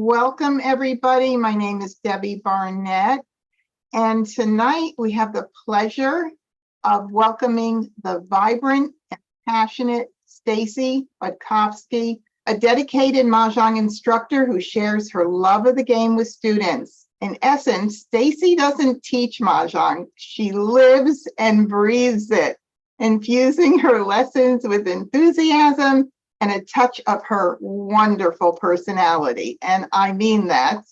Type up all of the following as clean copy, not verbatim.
Welcome, everybody. My name is Debbie Barnett, and tonight we have the pleasure of welcoming the vibrant and passionate Stacy Budkowski, a dedicated Mahjong instructor who shares her love of the game with students. In essence, Stacy doesn't teach Mahjong, she lives and breathes it, infusing her lessons with enthusiasm and a touch of her wonderful personality. And I mean that.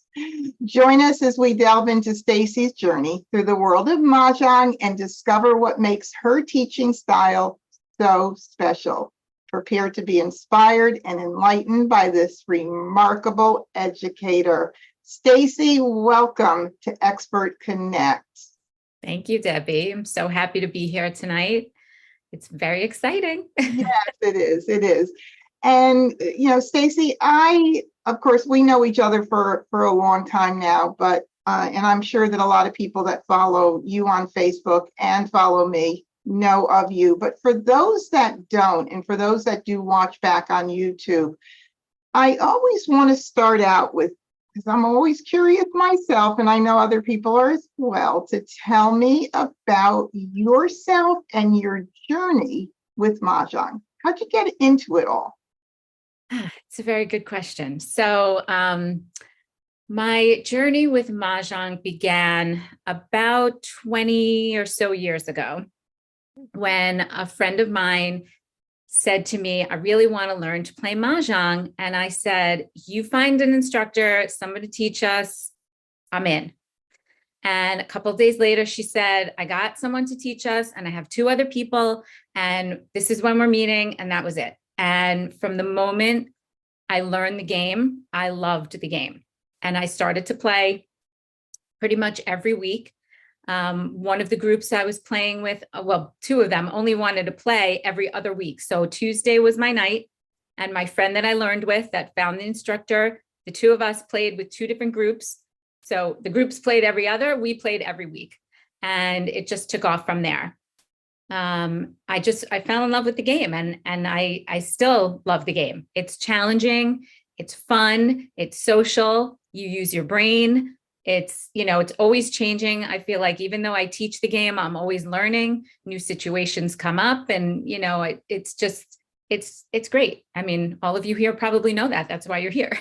Join us as we delve into Stacy's journey through the world of Mahjong and discover what makes her teaching style so special. Prepare to be inspired and enlightened by this remarkable educator. Stacy, welcome to Expert Connect. Thank you, Debbie. I'm so happy to be here tonight. It's very exciting. Yes, it is. It is. And, Stacy, of course, we know each other for a long time now, but, and I'm sure that a lot of people that follow you on Facebook and follow me know of you. But for those that don't, and for those that do watch back on YouTube, I always want to start out with, because I'm always curious myself, and I know other people are as well, to tell me about yourself and your journey with Mahjong. How'd you get into it all? It's a very good question. So my journey with Mahjong began about 20 or so years ago when a friend of mine said to me, I really want to learn to play Mahjong. And I said, you find an instructor, somebody to teach us, I'm in. And a couple of days later, she said, I got someone to teach us and I have two other people and this is when we're meeting. And that was it. And from the moment I learned the game, I loved the game. And I started to play pretty much every week. One of the groups I was playing with, well, two of them only wanted to play every other week. So Tuesday was my night. And my friend that I learned with that found the instructor, the two of us played with two different groups. So the groups played every other, we played every week. And it just took off from there. I fell in love with the game and I still love the game. It's challenging, it's fun, it's social, you use your brain. It's always changing. I feel like even though I teach the game, I'm always learning, new situations come up and, it's great. I mean, all of you here probably know that. That's why you're here.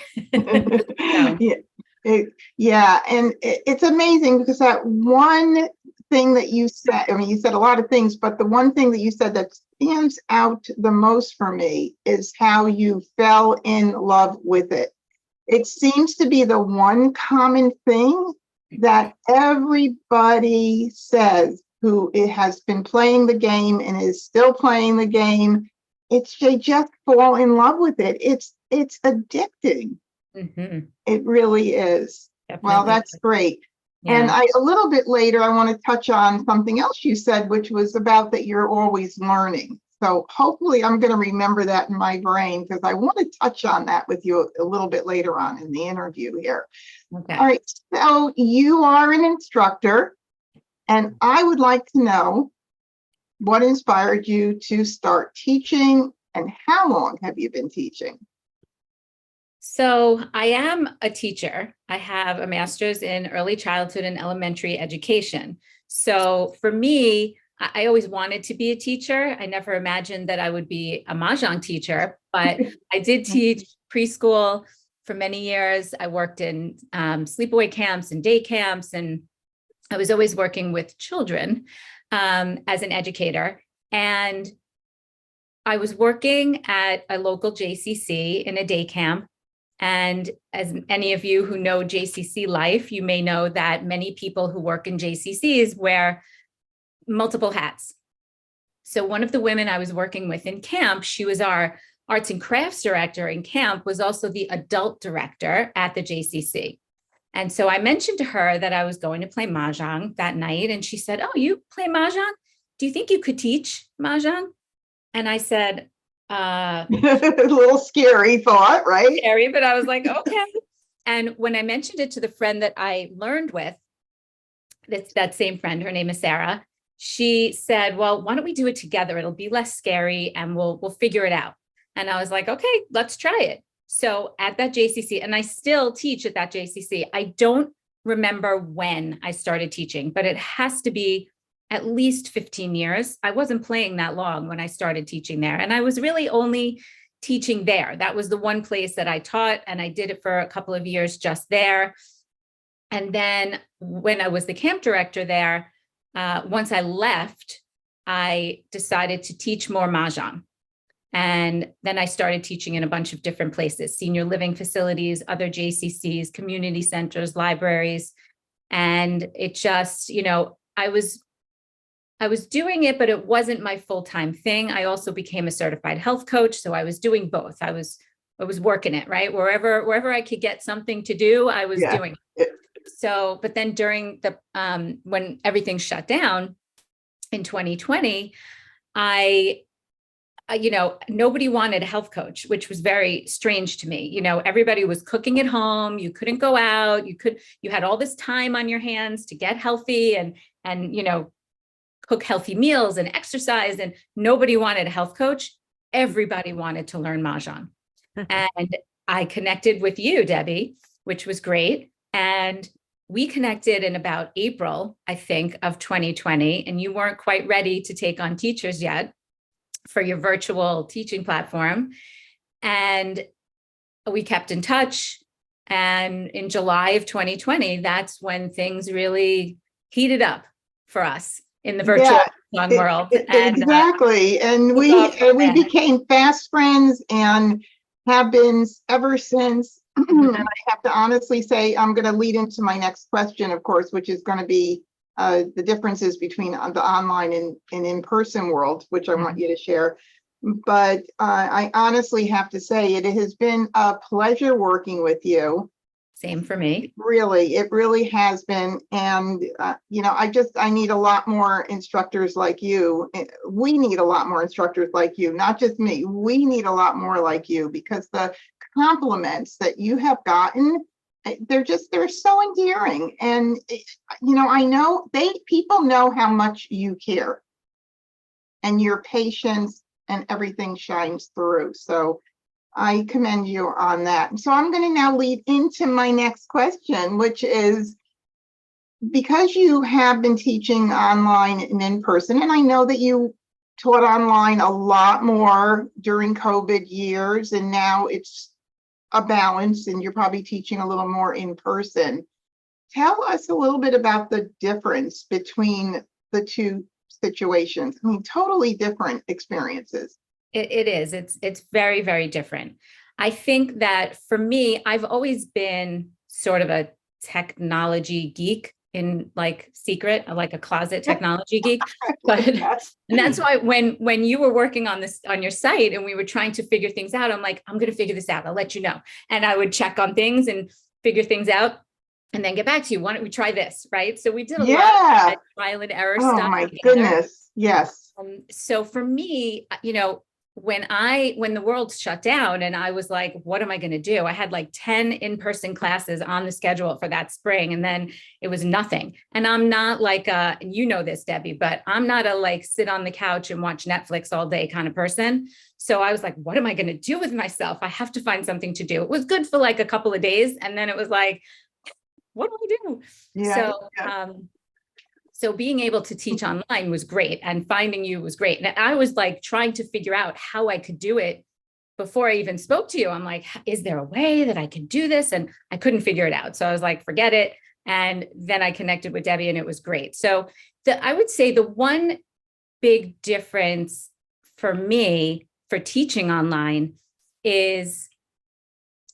So. Yeah. And it's amazing because that one thing that you said, I mean, you said a lot of things, but the one thing that you said that stands out the most for me is how you fell in love with it. It seems to be the one common thing that everybody says who has been playing the game and is still playing the game. They just fall in love with it. It's addicting. Mm-hmm. It really is. Definitely. Well, that's great. Yeah. And a little bit later, I want to touch on something else you said, which was about that you're always learning. So hopefully I'm going to remember that in my brain because I want to touch on that with you a little bit later on in the interview here. Okay. All right. So you are an instructor, and I would like to know what inspired you to start teaching and how long have you been teaching? So I am a teacher. I have a master's in early childhood and elementary education. So for me, I always wanted to be a teacher. I never imagined that I would be a Mahjong teacher, but I did teach preschool for many years. I worked in sleepaway camps and day camps, and I was always working with children as an educator. And I was working at a local JCC in a day camp. And as any of you who know JCC life, you may know that many people who work in JCCs wear multiple hats. So one of the women I was working with in camp, she was our arts and crafts director in camp, was also the adult director at the JCC. And so I mentioned to her that I was going to play Mahjong that night. And she said, oh, you play Mahjong? Do you think you could teach Mahjong? And I said, a little scary thought, right? Scary, but I was like, okay. And when I mentioned it to the friend that I learned with, that same friend, her name is Sarah, she said, well, why don't we do it together? It'll be less scary and we'll figure it out. And I was like, okay, let's try it. So at that JCC, and I still teach at that JCC, I don't remember when I started teaching, but it has to be at least 15 years. I wasn't playing that long when I started teaching there. And I was really only teaching there. That was the one place that I taught, and I did it for a couple of years just there. And then when I was the camp director there, once I left, I decided to teach more Mahjong. And then I started teaching in a bunch of different places, senior living facilities, other JCCs, community centers, libraries. And it just, I was doing it, but it wasn't my full-time thing. I also became a certified health coach. So I was doing both. I was working it, right? Wherever I could get something to do, I was doing it. So, but then during the, when everything shut down in 2020, nobody wanted a health coach, which was very strange to me. Everybody was cooking at home. You couldn't go out. You had all this time on your hands to get healthy and, cook healthy meals and exercise, and nobody wanted a health coach. Everybody wanted to learn Mahjong. And I connected with you, Debbie, which was great. And we connected in about April, I think, of 2020, and you weren't quite ready to take on teachers yet for your virtual teaching platform. And we kept in touch. And in July of 2020, that's when things really heated up for us in the virtual world. Exactly. And we became fast friends and have been ever since. And I have to honestly say, I'm going to lead into my next question, of course, which is going to be the differences between the online and in-person world, which I want you to share. But I honestly have to say, it has been a pleasure working with you. Same for me. It really has been. And, I need a lot more instructors like you. We need a lot more instructors like you, not just me. We need a lot more like you, because the compliments that you have gotten, they're so endearing. And, I know people know how much you care, and your patience and everything shines through. So I commend you on that. So I'm going to now lead into my next question, which is, because you have been teaching online and in person, and I know that you taught online a lot more during COVID years, and now it's a balance and you're probably teaching a little more in person. Tell us a little bit about the difference between the two situations. I mean, totally different experiences. It is. It's very, very different. I think that for me, I've always been sort of a technology geek in secret, like a closet technology geek. But and that's why when you were working on this on your site and we were trying to figure things out, I'm like, I'm going to figure this out. I'll let you know. And I would check on things and figure things out and then get back to you. Why don't we try this? Right. So we did a lot of trial and error stuff. Oh my goodness. Yes. So for me, when the world shut down and I was like, what am I going to do? I had 10 in-person classes on the schedule for that spring. And then it was nothing. And I'm not and you know this, Debbie, but I'm not a sit on the couch and watch Netflix all day kind of person. So I was like, what am I going to do with myself? I have to find something to do. It was good for a couple of days. And then it was like, what do I do? Yeah. So being able to teach online was great, and finding you was great. And I was trying to figure out how I could do it before I even spoke to you. I'm like, is there a way that I can do this? And I couldn't figure it out. So I was like, forget it. And then I connected with Debbie and it was great. So I would say the one big difference for me for teaching online is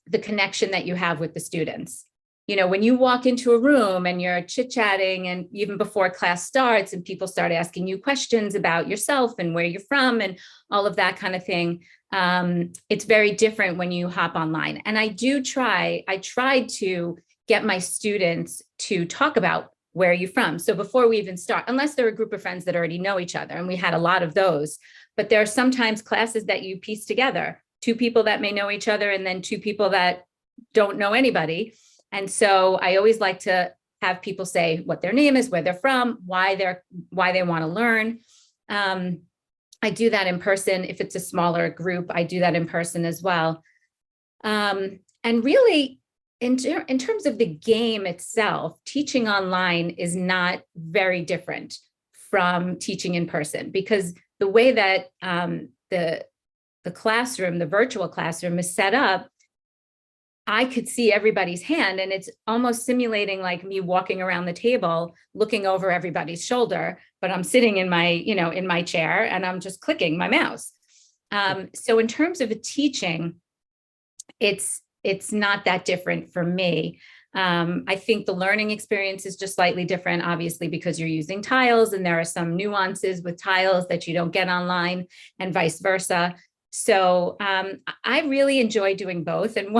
the connection that you have with the students. When you walk into a room and you're chit-chatting, and even before class starts and people start asking you questions about yourself and where you're from and all of that kind of thing, it's very different when you hop online. And I tried to get my students to talk about where you're from. So before we even start, unless they're a group of friends that already know each other, and we had a lot of those, but there are sometimes classes that you piece together, two people that may know each other and then two people that don't know anybody. And so I always like to have people say what their name is, where they're from, why they want to learn. I do that in person. If it's a smaller group, I do that in person as well. And really, in terms of the game itself, teaching online is not very different from teaching in person, because the way that the classroom, the virtual classroom is set up, I could see everybody's hand, and it's almost simulating like me walking around the table, looking over everybody's shoulder, but I'm sitting in my, in my chair, and I'm just clicking my mouse. So in terms of a teaching, it's not that different for me. I think the learning experience is just slightly different, obviously, because you're using tiles, and there are some nuances with tiles that you don't get online, and vice versa. So I really enjoy doing both. And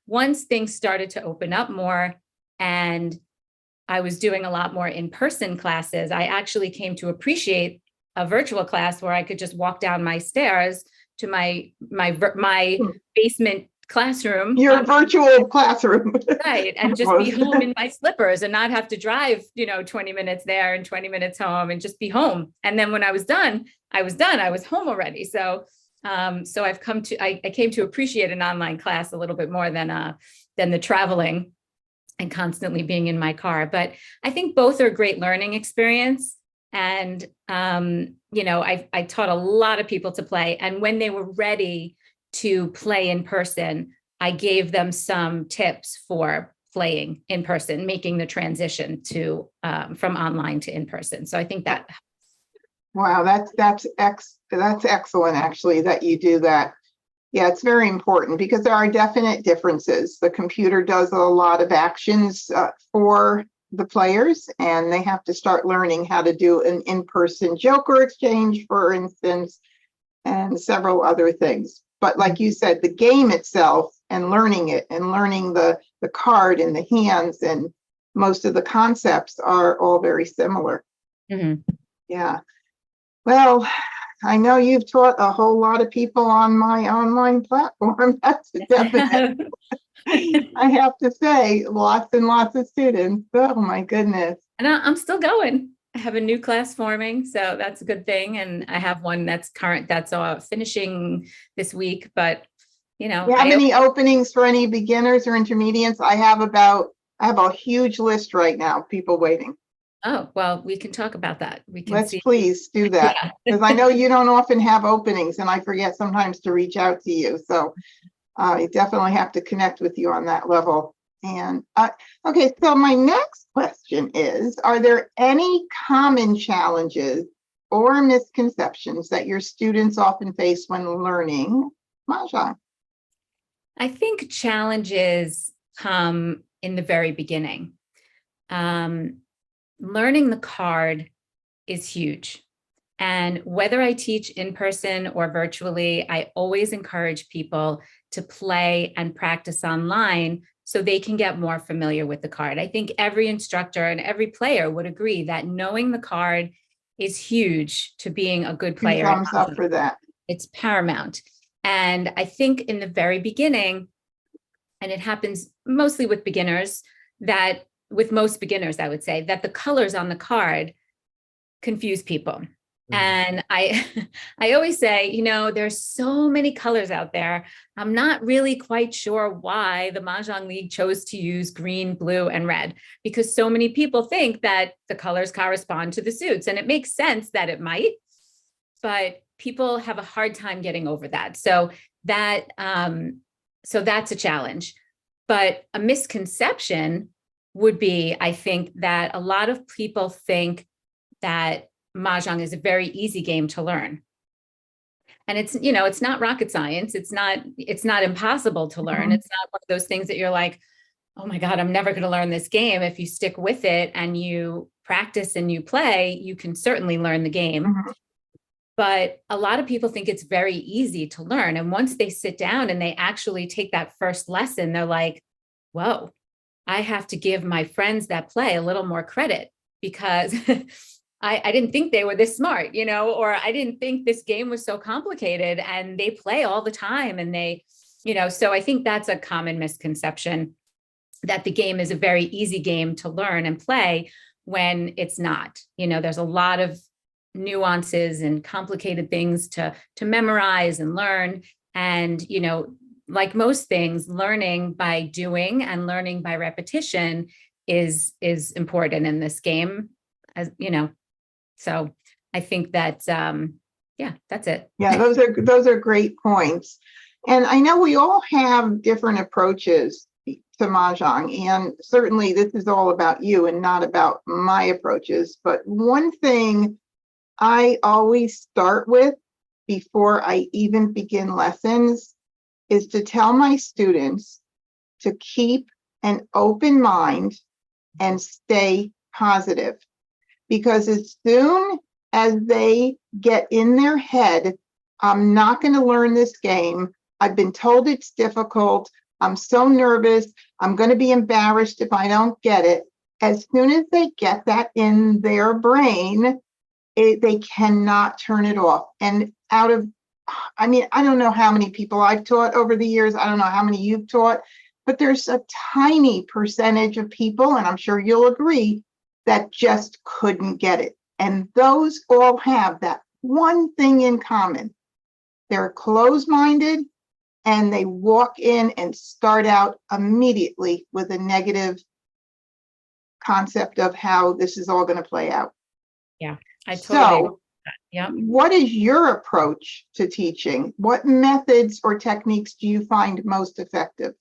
once things started to open up more, and I was doing a lot more in-person classes, I actually came to appreciate a virtual class where I could just walk down my stairs to my basement classroom. Your virtual classroom. Right. And just be home in my slippers and not have to drive, 20 minutes there and 20 minutes home, and just be home. And then when I was done, I was home already. So I came to appreciate an online class a little bit more than the traveling and constantly being in my car. But I think both are a great learning experience. And, I taught a lot of people to play. And when they were ready to play in person, I gave them some tips for playing in person, making the transition from online to in person. So I think that. Wow, that's excellent, actually, that you do that. Yeah, it's very important because there are definite differences. The computer does a lot of actions for the players, and they have to start learning how to do an in-person joker exchange, for instance, and several other things. But like you said, the game itself and learning it and learning the card and the hands and most of the concepts are all very similar. Mm-hmm. Yeah. Well, I know you've taught a whole lot of people on my online platform. That's a definite. I have to say, lots and lots of students. Oh my goodness. And I'm still going. I have a new class forming, so that's a good thing. And I have one that's finishing this week. But do you have any openings for any beginners or intermediates? I have a huge list right now, people waiting. Oh, well, we can talk about that. Let's please do that, because I know you don't often have openings, and I forget sometimes to reach out to you. So I definitely have to connect with you on that level. And okay, so my next question is, are there any common challenges or misconceptions that your students often face when learning Mahjong? I think challenges come in the very beginning. Learning the card is huge. And whether I teach in person or virtually, I always encourage people to play and practice online so they can get more familiar with the card. I think every instructor and every player would agree that knowing the card is huge to being a good player. Thumbs up for that. It's paramount. And I think in the very beginning, and it happens mostly with beginners, that with most beginners, I would say, that the colors on the card confuse people. Mm-hmm. And I always say, there's so many colors out there. I'm not really quite sure why the Mahjong League chose to use green, blue, and red, because so many people think that the colors correspond to the suits. And it makes sense that it might, but people have a hard time getting over that. So that's a challenge. But a misconception would be, I think, that a lot of people think that Mahjong is a very easy game to learn. And it's not rocket science. It's not impossible to learn. Mm-hmm. It's not one of those things that you're like, oh my God, I'm never going to learn this game. If you stick with it and you practice and you play, you can certainly learn the game. Mm-hmm. But a lot of people think it's very easy to learn. And once they sit down and they actually take that first lesson, they're like, whoa, I have to give my friends that play a little more credit, because I didn't think they were this smart, or I didn't think this game was so complicated, and they play all the time. And so I think that's a common misconception, that the game is a very easy game to learn and play, when it's not. There's a lot of nuances and complicated things to memorize and learn. And, like most things, learning by doing and learning by repetition is important in this game, as you know. So I think that yeah, that's it. Yeah, those are great points. And I know we all have different approaches to Mahjong, and certainly this is all about you and not about my approaches. But one thing I always start with before I even begin lessons is to tell my students to keep an open mind and stay positive. Because as soon as they get in their head, I'm not going to learn this game. I've been told it's difficult. I'm so nervous. I'm going to be embarrassed if I don't get it. As soon as they get that in their brain, they cannot turn it off. And I don't know how many people I've taught over the years. I don't know how many you've taught, but there's a tiny percentage of people, and I'm sure you'll agree, that just couldn't get it. And those all have that one thing in common. They're closed-minded and they walk in and start out immediately with a negative concept of how this is all going to play out. Yeah, I totally agree with that. Yeah. What is your approach to teaching? What methods or techniques do you find most effective?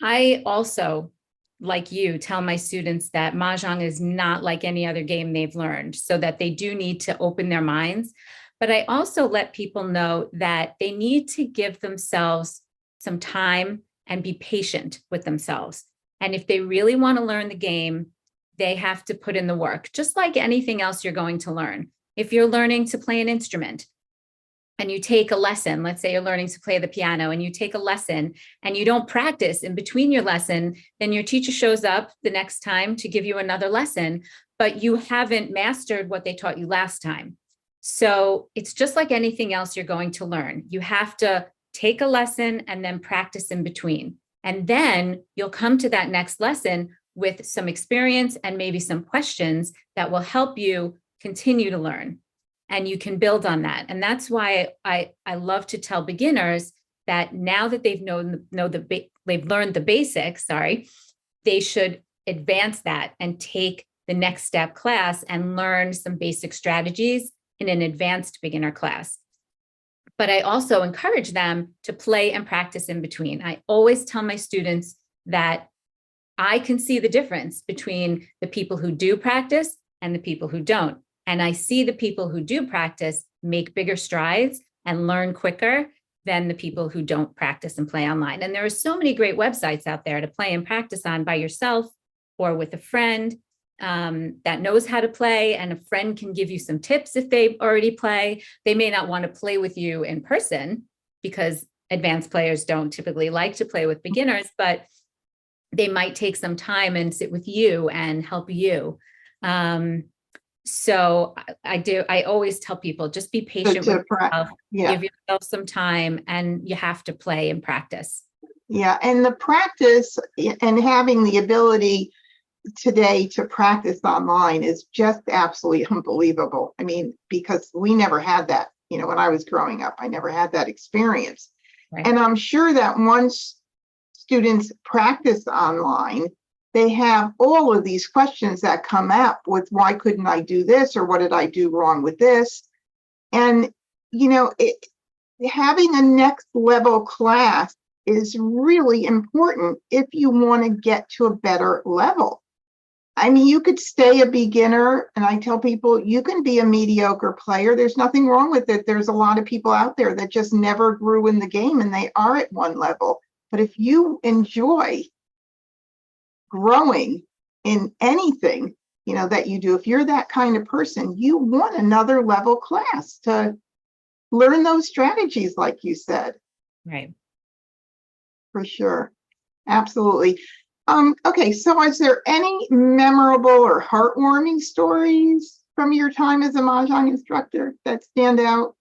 I also, like you, tell my students that Mahjong is not like any other game they've learned, so that they do need to open their minds. But I also let people know that they need to give themselves some time and be patient with themselves. And if they really want to learn the game, they have to put in the work, just like anything else you're going to learn. If you're learning to play an instrument and you take a lesson, let's say you're learning to play the piano and you take a lesson and you don't practice in between your lesson, then your teacher shows up the next time to give you another lesson, but you haven't mastered what they taught you last time. So it's just like anything else you're going to learn. You have to take a lesson and then practice in between. And then you'll come to that next lesson with some experience and maybe some questions that will help you continue to learn. And you can build on that. And that's why I love to tell beginners that now that they've they've learned the basics, they should advance that and take the next step class and learn some basic strategies in an advanced beginner class. But I also encourage them to play and practice in between. I always tell my students that I can see the difference between the people who do practice and the people who don't. And I see the people who do practice make bigger strides and learn quicker than the people who don't practice and play online. And there are so many great websites out there to play and practice on by yourself or with a friend that knows how to play, and a friend can give you some tips if they already play. They may not want to play with you in person because advanced players don't typically like to play with beginners, but they might take some time and sit with you and help you. So I always tell people, just be patient with yourself, give yourself some time, and you have to play and practice. Yeah, and the practice and having the ability today to practice online is just absolutely unbelievable. I mean, because we never had that, when I was growing up, I never had that experience. Right. And I'm sure that once students practice online, they have all of these questions that come up with, why couldn't I do this? Or what did I do wrong with this? And, having a next level class is really important if you want to get to a better level. I mean, you could stay a beginner, and I tell people you can be a mediocre player. There's nothing wrong with it. There's a lot of people out there that just never grew in the game and they are at one level. But if you enjoy growing in anything, that you do, if you're that kind of person, you want another level class to learn those strategies, like you said. Right. For sure. Absolutely. Okay, so is there any memorable or heartwarming stories from your time as a Mahjong instructor that stand out?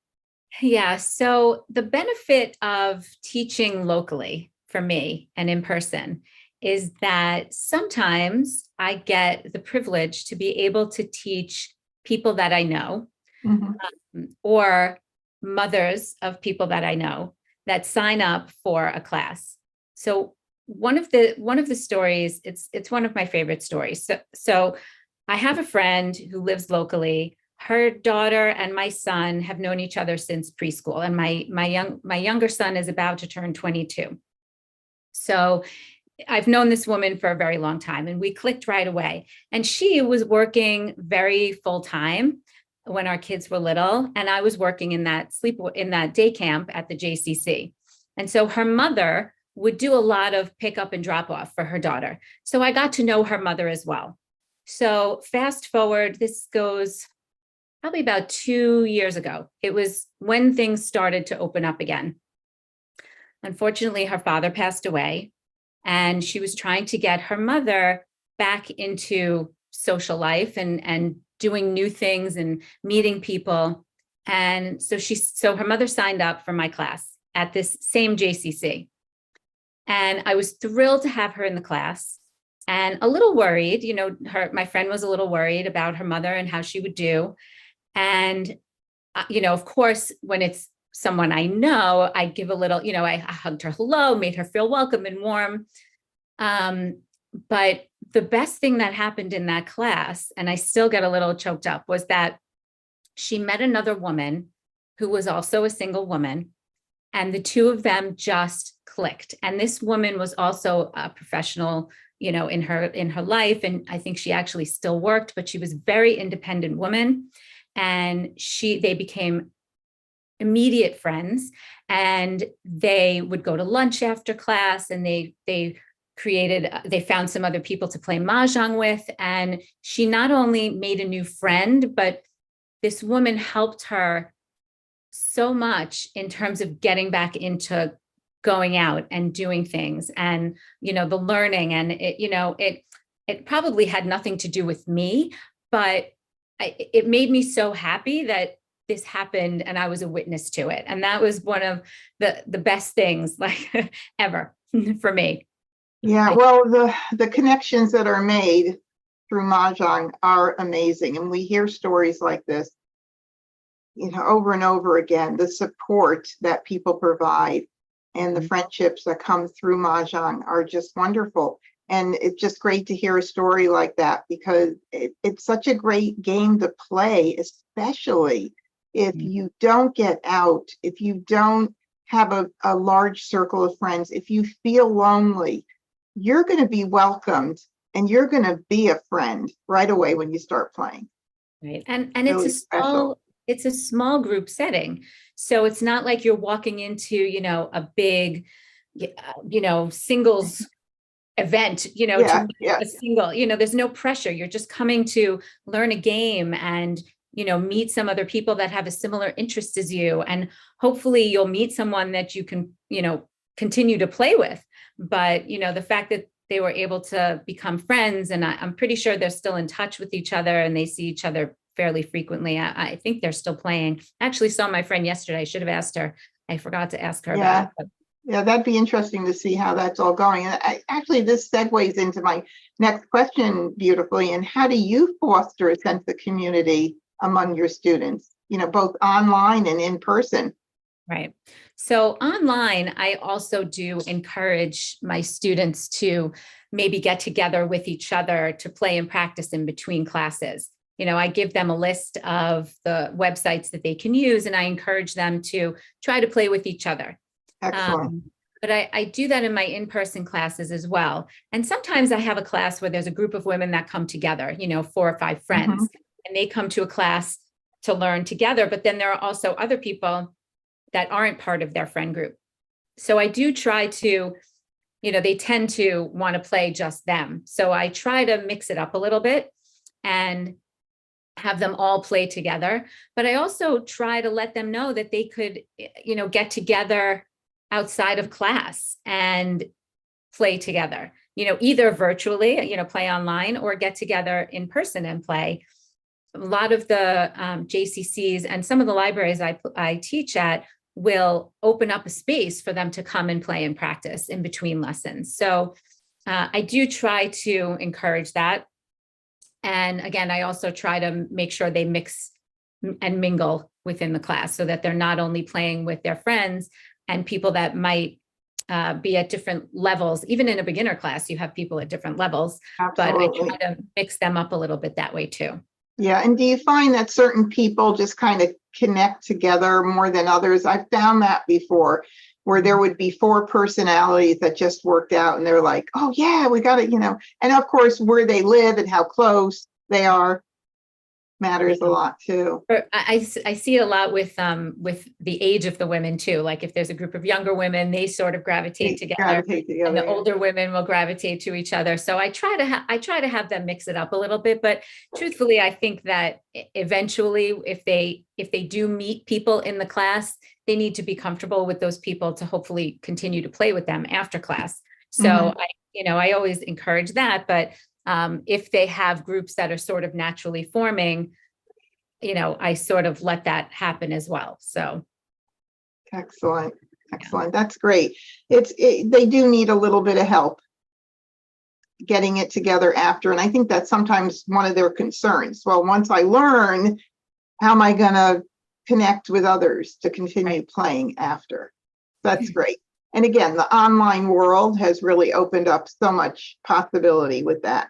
Yeah, so the benefit of teaching locally for me and in person is that sometimes I get the privilege to be able to teach people that I know, or mothers of people that I know, that sign up for a class. So one of the stories, it's one of my favorite stories. So I have a friend who lives locally. Her daughter and my son have known each other since preschool, and my younger son is about to turn 22. So I've known this woman for a very long time, and we clicked right away. And she was working very full time when our kids were little, and I was working in that day camp at the JCC. And so her mother would do a lot of pick up and drop off for her daughter. So I got to know her mother as well. So fast forward, this goes probably about 2 years ago. It was when things started to open up again. Unfortunately, her father passed away, and she was trying to get her mother back into social life and doing new things and meeting people. And so her mother signed up for my class at this same JCC. And I was thrilled to have her in the class, and a little worried, my friend was a little worried about her mother and how she would do. And, of course, when it's someone I know, I give a little, I hugged her hello, made her feel welcome and warm. But the best thing that happened in that class, and I still get a little choked up, was that she met another woman who was also a single woman, and the two of them just clicked. And this woman was also a professional, in her life. And I think she actually still worked, but she was a very independent woman. And they became immediate friends, and they would go to lunch after class, and they found some other people to play Mahjong with. And she not only made a new friend, but this woman helped her so much in terms of getting back into going out and doing things, and, the learning. And it probably had nothing to do with me, but it made me so happy that this happened and I was a witness to it. And that was one of the best things like ever for me. Yeah, well, the connections that are made through Mahjong are amazing. And we hear stories like this, over and over again. The support that people provide and the friendships that come through Mahjong are just wonderful. And it's just great to hear a story like that, because it's such a great game to play, especially if you don't get out, if you don't have a large circle of friends, if you feel lonely, you're going to be welcomed and you're going to be a friend right away when you start playing. Right. And Really it's a small group setting. So it's not like you're walking into, a big, singles event, to a single, there's no pressure. You're just coming to learn a game and, meet some other people that have a similar interest as you. And hopefully you'll meet someone that you can, continue to play with. But, the fact that they were able to become friends, and I'm pretty sure they're still in touch with each other and they see each other fairly frequently. I think they're still playing. I actually saw my friend yesterday. I should have asked her. I forgot to ask her about it. Yeah, that'd be interesting to see how that's all going. And actually, this segues into my next question beautifully. And how do you foster a sense of community among your students, both online and in person? Right. So online, I also do encourage my students to maybe get together with each other to play and practice in between classes. I give them a list of the websites that they can use, and I encourage them to try to play with each other. Excellent. But I do that in my in-person classes as well. And sometimes I have a class where there's a group of women that come together, 4 or 5 friends, and they come to a class to learn together. But then there are also other people that aren't part of their friend group. So I do try to, they tend to want to play just them. So I try to mix it up a little bit and have them all play together. But I also try to let them know that they could, get together outside of class and play together, either virtually, play online, or get together in person and play. A lot of the JCCs and some of the libraries I teach at will open up a space for them to come and play and practice in between lessons. So I do try to encourage that. And again, I also try to make sure they mix and mingle within the class so that they're not only playing with their friends, and people that might be at different levels. Even in a beginner class, you have people at different levels, but I Absolutely. try to mix them up a little bit that way too. Yeah. And do you find that certain people just kind of connect together more than others? I've found that before, where there would be four personalities that just worked out and they're like, oh yeah, we got it, and of course where they live and how close they are matters a lot too. I see it a lot with the age of the women too. Like if there's a group of younger women, they sort of gravitate together, Gravitate together, and the yeah. older women will gravitate to each other. So I try to have them mix it up a little bit. But truthfully, I think that eventually, if they do meet people in the class, they need to be comfortable with those people to hopefully continue to play with them after class. So I always encourage that. But if they have groups that are sort of naturally forming, I sort of let that happen as well. So. Excellent. That's great. They do need a little bit of help getting it together after. And I think that's sometimes one of their concerns. Well, once I learn, how am I going to connect with others to continue playing after? That's great. And again, the online world has really opened up so much possibility with that,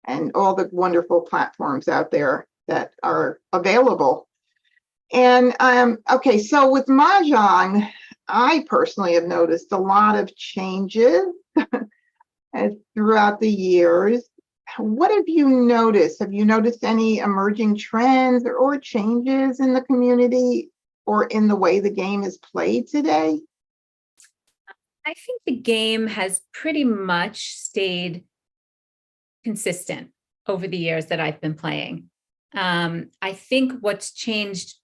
and all the wonderful platforms out there that are available. And okay, so with Mahjong, I personally have noticed a lot of changes throughout the years. What have you noticed? Have you noticed any emerging trends or changes in the community or in the way the game is played today? I think the game has pretty much stayed consistent over the years that I've been playing. I think what's changed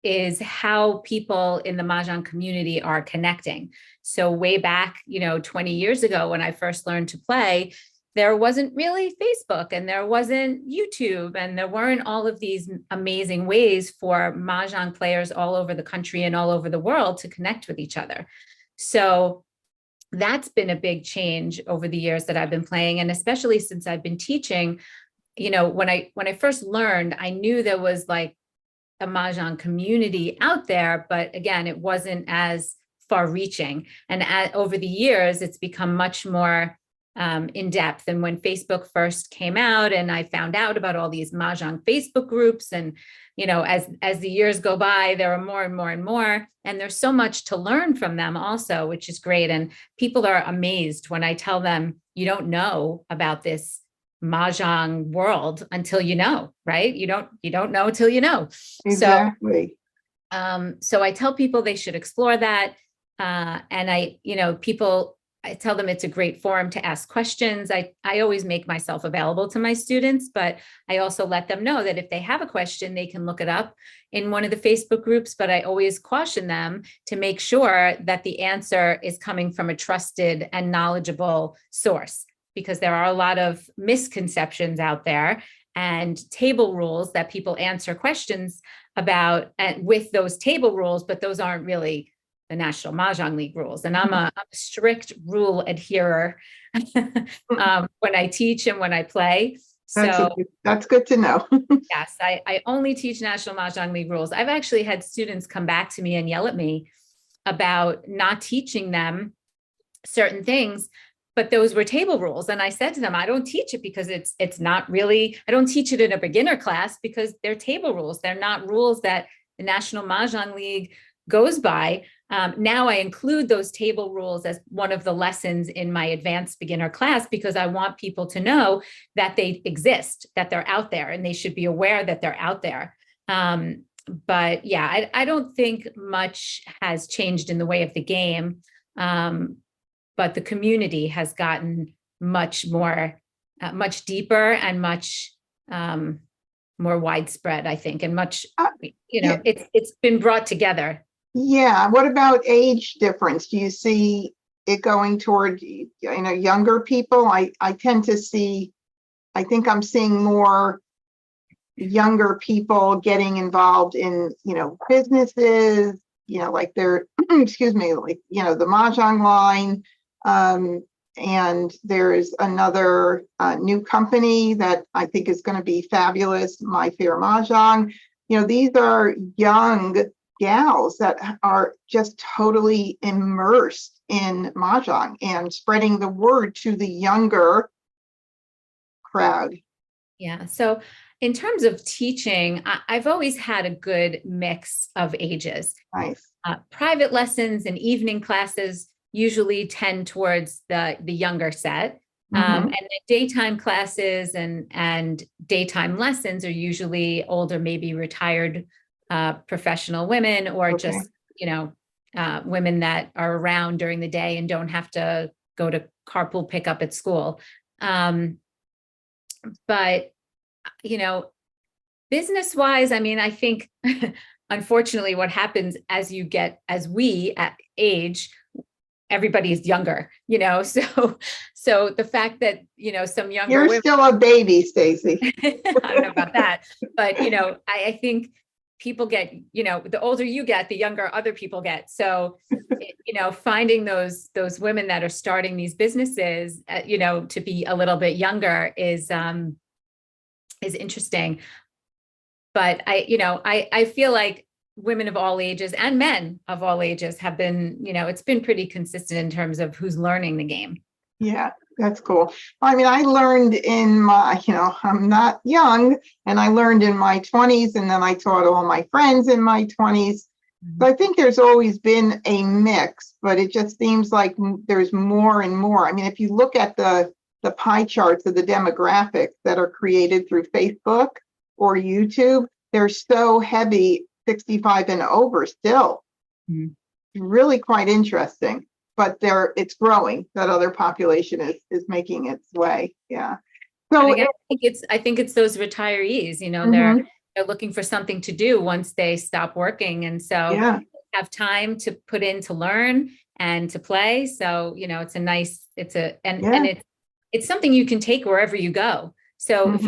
is how people in the Mahjong community are connecting. So way back, 20 years ago, when I first learned to play, there wasn't really Facebook and there wasn't YouTube, and there weren't all of these amazing ways for Mahjong players all over the country and all over the world to connect with each other. So that's been a big change over the years that I've been playing. And especially since I've been teaching, when I first learned, I knew there was like a Mahjong community out there, but again, it wasn't as far reaching. And over the years, it's become much more in depth. And when Facebook first came out and I found out about all these Mahjong Facebook groups, and as the years go by, there are more and more and more, and there's so much to learn from them also, which is great. And people are amazed when I tell them, you don't know about this Mahjong world until you know, right? You don't know until you know. Exactly. So I tell people they should explore that. And I tell them it's a great forum to ask questions. I always make myself available to my students, but I also let them know that if they have a question, they can look it up in one of the Facebook groups. But I always caution them to make sure that the answer is coming from a trusted and knowledgeable source, because there are a lot of misconceptions out there and table rules that people answer questions about with those table rules, but those aren't really the National Mahjong League rules. And I'm a strict rule adherer when I teach and when I play. That's good to know. Yes, I only teach National Mahjong League rules. I've actually had students come back to me and yell at me about not teaching them certain things, but those were table rules. And I said to them, I don't teach it because it's not really, I don't teach it in a beginner class because they're table rules. They're not rules that the National Mahjong League goes by. Now I include those table rules as one of the lessons in my advanced beginner class, because I want people to know that they exist, that they're out there, and they should be aware that they're out there. But yeah, I don't think much has changed in the way of the game. But the community has gotten much more, much deeper and much more widespread, I think, and much, it's been brought together. Yeah. What about age difference? Do you see it going toward, younger people? I tend to see, I think I'm seeing more younger people getting involved in, businesses, like they're, excuse me, like, the Mahjong line. And there's another new company that I think is going to be fabulous, My Fair Mahjong. These are young gals that are just totally immersed in Mahjong and spreading the word to the younger crowd. Yeah. So in terms of teaching, I've always had a good mix of ages. Nice. Private lessons and evening classes usually tend towards the younger set. And the daytime classes and daytime lessons are usually older, maybe retired professional women, or just, women that are around during the day and don't have to go to carpool pickup at school. But, business wise, I mean, I think, unfortunately, what happens as we at age, everybody is younger, so the fact that, some younger You're women, still a baby, Stacy. I don't know about that, but, I think people get, the older you get, the younger other people get. So, finding those women that are starting these businesses, to be a little bit younger is interesting. But I feel like women of all ages and men of all ages have been, it's been pretty consistent in terms of who's learning the game. Yeah, that's cool. I mean, I learned in my, I'm not young, and I learned in my 20s, and then I taught all my friends in my 20s. So I think there's always been a mix, but it just seems like there's more and more. I mean, if you look at the pie charts of the demographics that are created through Facebook or YouTube, they're so heavy 65 and over still. Really quite interesting. But it's growing. That other population is making its way. Yeah. So again, I think it's those retirees, they're looking for something to do once they stop working. And so have time to put in to learn and to play. So, it's something you can take wherever you go. So if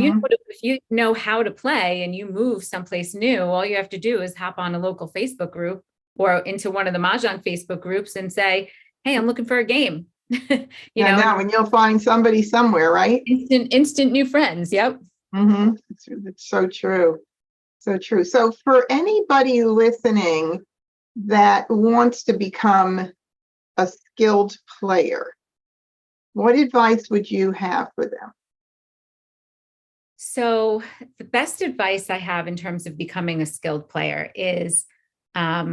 you know how to play and you move someplace new, all you have to do is hop on a local Facebook group or into one of the Mahjong Facebook groups and say, hey, I'm looking for a game. and you'll find somebody somewhere, right? Instant new friends. Yep. It's so true. So true. So for anybody listening that wants to become a skilled player, what advice would you have for them? So the best advice I have in terms of becoming a skilled player is a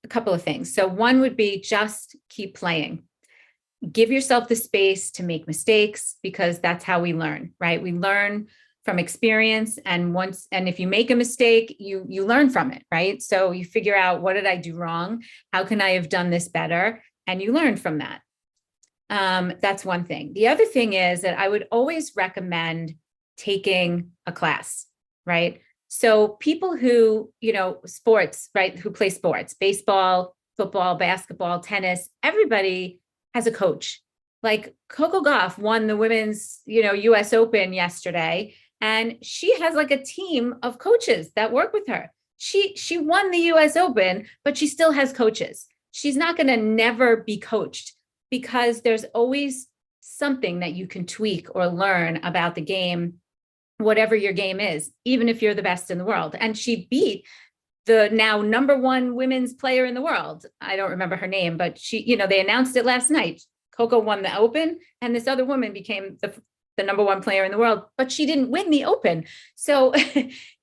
couple of things. So one would be just keep playing. Give yourself the space to make mistakes, because that's how we learn, right? We learn from experience. And if you make a mistake, you learn from it, right? So you figure out, what did I do wrong? How can I have done this better? And you learn from that. That's one thing. The other thing is that I would always recommend taking a class, right? So people who, sports, right, who play sports, baseball, football, basketball, tennis, everybody has a coach. Like Coco Gauff won the women's, US Open yesterday, and she has like a team of coaches that work with her. She won the US Open, but she still has coaches. She's not going to never be coached, because there's always something that you can tweak or learn about the game, whatever your game is, even if you're the best in the world. And she beat the now number one women's player in the world. I don't remember her name, but she, they announced it last night. Coco won the Open, and this other woman became the number one player in the world, but she didn't win the Open. So,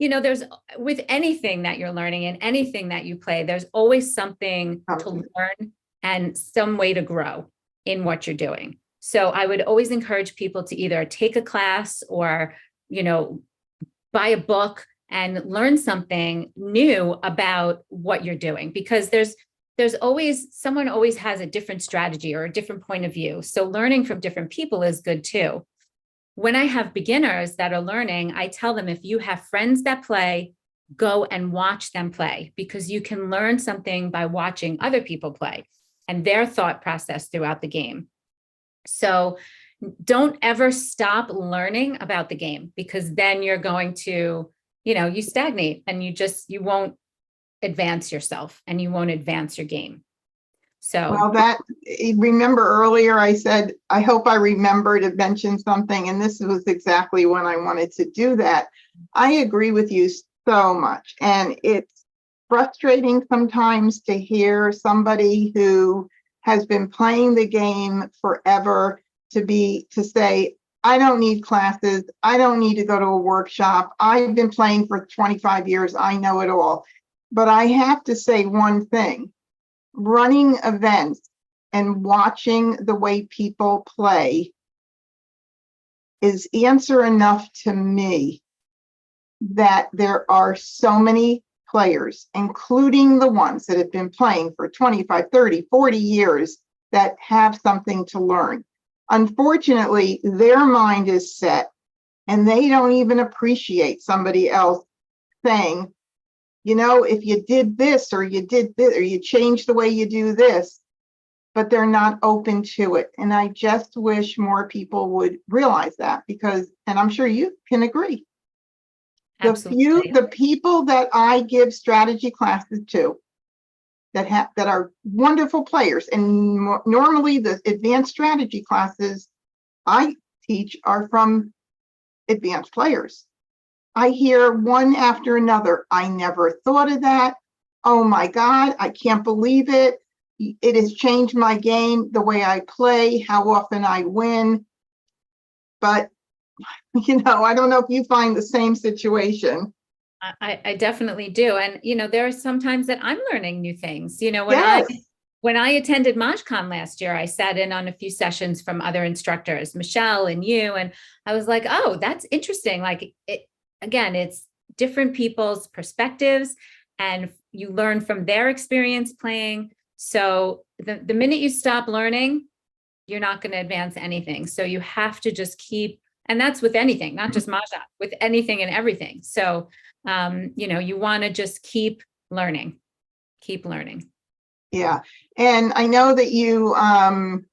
there's, with anything that you're learning and anything that you play, there's always something to learn and some way to grow in what you're doing. So I would always encourage people to either take a class or, buy a book and learn something new about what you're doing, because someone always has a different strategy or a different point of view. So learning from different people is good too. When I have beginners that are learning, I tell them, if you have friends that play, go and watch them play, because you can learn something by watching other people play and their thought process throughout the game. So don't ever stop learning about the game, because then you're going to, you stagnate and you won't advance yourself and you won't advance your game. So, well, remember earlier I said, I hope I remember to mention something, and this was exactly when I wanted to do that. I agree with you so much. And it's frustrating sometimes to hear somebody who has been playing the game forever to say, I don't need classes. I don't need to go to a workshop. I've been playing for 25 years. I know it all. But I have to say one thing, running events and watching the way people play is answer enough to me that there are so many players, including the ones that have been playing for 25, 30, 40 years, that have something to learn. Unfortunately, their mind is set and they don't even appreciate somebody else saying, you know, if you did this or you did this or you changed the way you do this, but they're not open to it. And I just wish more people would realize that, because, and I'm sure you can agree, Absolutely. the people that I give strategy classes to that are wonderful players, and normally the advanced strategy classes I teach are from advanced players. I hear one after another, I never thought of that. Oh my God, I can't believe it. It has changed my game, the way I play, how often I win. But, you know, I don't know if you find the same situation. I definitely do. And, there are some times that I'm learning new things. Yes. When I attended Mahjong last year, I sat in on a few sessions from other instructors, Michelle and you, and I was like, oh, that's interesting. Like, again, it's different people's perspectives and you learn from their experience playing. So the minute you stop learning, you're not going to advance anything. So you have to just keep, and that's with anything, not just Mahjong, with anything and everything. So, you want to just keep learning. Yeah. And I know that you, what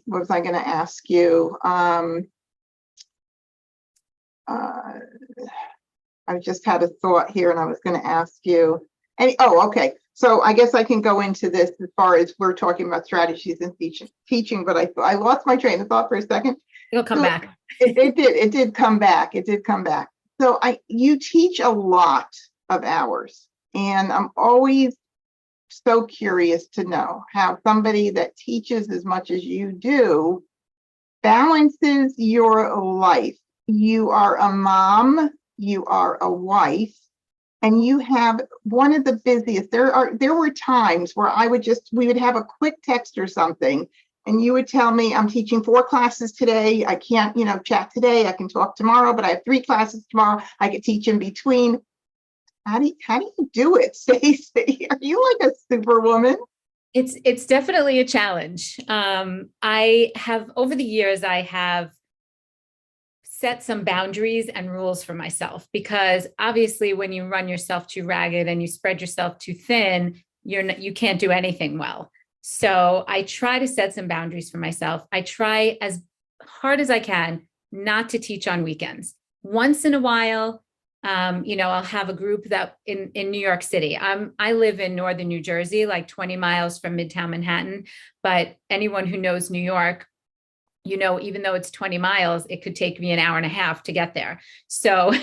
was I going to ask you? I just had a thought here and I was going to ask you. Okay. So I guess I can go into this as far as we're talking about strategies and teaching, but I lost my train of thought for a second. It'll come back. It did come back. It did come back. So you teach a lot of hours, and I'm always so curious to know how somebody that teaches as much as you do balances your life. You are a mom, you are a wife, and you have one of the busiest. There were times where we would have a quick text or something, and you would tell me, I'm teaching 4 classes today. I can't, chat today. I can talk tomorrow, but I have 3 classes tomorrow. I could teach in between. How do you do it, Stacy? Are you like a superwoman? It's definitely a challenge. Over the years, I have set some boundaries and rules for myself, because obviously when you run yourself too ragged and you spread yourself too thin, you can't do anything well. So I try to set some boundaries for myself. I try as hard as I can not to teach on weekends. Once in a while, I'll have a group that in New York City. I live in northern New Jersey, like 20 miles from Midtown Manhattan. But anyone who knows New York, even though it's 20 miles, it could take me an hour and a half to get there. So,